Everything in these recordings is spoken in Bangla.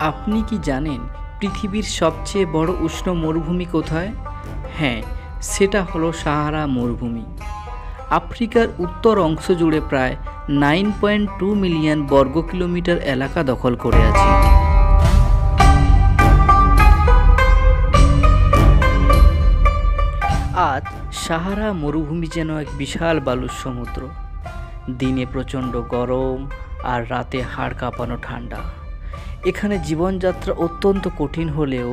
আপনি কি জানেন পৃথিবীর সবচেয়ে বড় উষ্ণ মরুভূমি কোথায়? হ্যাঁ, সেটা হলো সাহারা মরুভূমি। আফ্রিকার উত্তর অংশ জুড়ে প্রায় 9.2 মিলিয়ন বর্গ কিলোমিটার এলাকা দখল করে আছে। আজ সাহারা মরুভূমি যেন এক বিশাল বালুর সমুদ্র। দিনে প্রচণ্ড গরম আর রাতে হাড় কাঁপানো ঠান্ডা। এখানে জীবনযাত্রা অত্যন্ত কঠিন হলেও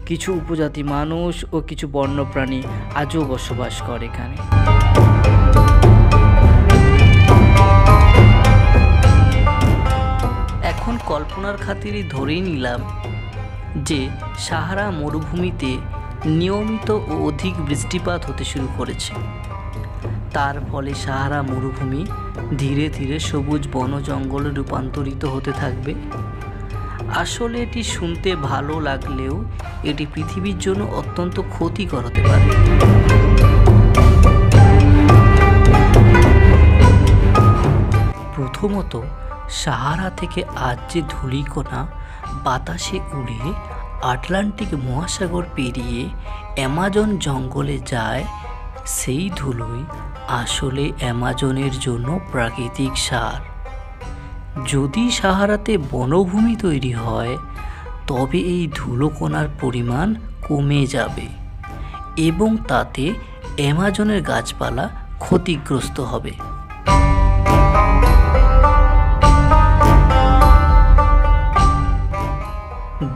কিছু উপজাতি মানুষ ও কিছু বন্যপ্রাণী আজও বসবাস করে এখানে। এখন কল্পনার খাতিরে ধরেই নিলাম যে সাহারা মরুভূমিতে নিয়মিত ও অধিক বৃষ্টিপাত হতে শুরু করেছে। তার ফলে সাহারা মরুভূমি ধীরে ধীরে সবুজ বন জঙ্গলে রূপান্তরিত হতে থাকবে। আসলে এটি শুনতে ভালো লাগলেও এটি পৃথিবীর জন্য অত্যন্ত ক্ষতিকর হতে পারে। প্রথমত, সাহারা থেকে আজ যে ধূলিকণা বাতাসে উড়ে আটলান্টিক মহাসাগর পেরিয়ে অ্যামাজন জঙ্গলে যায়, সেই ধুলোই আসলে অ্যামাজনের জন্য প্রাকৃতিক সার। যদি সাহারাতে বনভূমি তৈরি হয় তবে এই ধুলোকণার পরিমাণ কমে যাবে এবং তাতে অ্যামাজনের গাছপালা ক্ষতিগ্রস্ত হবে।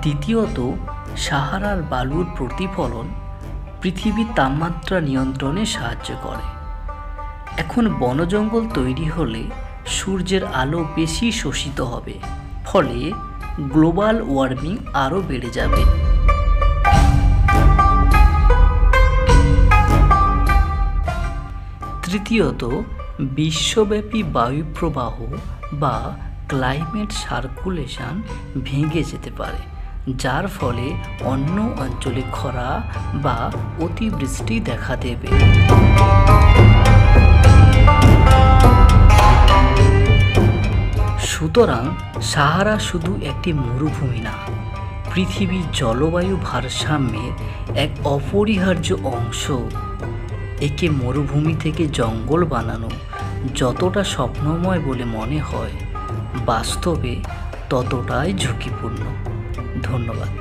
দ্বিতীয়ত, সাহারার বালুর প্রতিফলন পৃথিবীর তাপমাত্রা নিয়ন্ত্রণে সাহায্য করে। এখন বনজঙ্গল তৈরি হলে সূর্যের আলো বেশি শোষিত হবে, ফলে গ্লোবাল ওয়ার্মিং আরও বেড়ে যাবে। তৃতীয়ত, বিশ্বব্যাপী বায়ুপ্রবাহ বা ক্লাইমেট সার্কুলেশন ভেঙে যেতে পারে, যার ফলে অন্য অঞ্চলে খরা বা অতিবৃষ্টি দেখা দেবে। সুতরাং সাহারা শুধু একটি মরুভূমি না, পৃথিবীর জলবায়ু ভারসাম্যের এক অপরিহার্য অংশ। একে মরুভূমি থেকে জঙ্গল বানানো যতটা স্বপ্নময় বলে মনে হয়, বাস্তবে ততটাই ঝুঁকিপূর্ণ। ধন্যবাদ।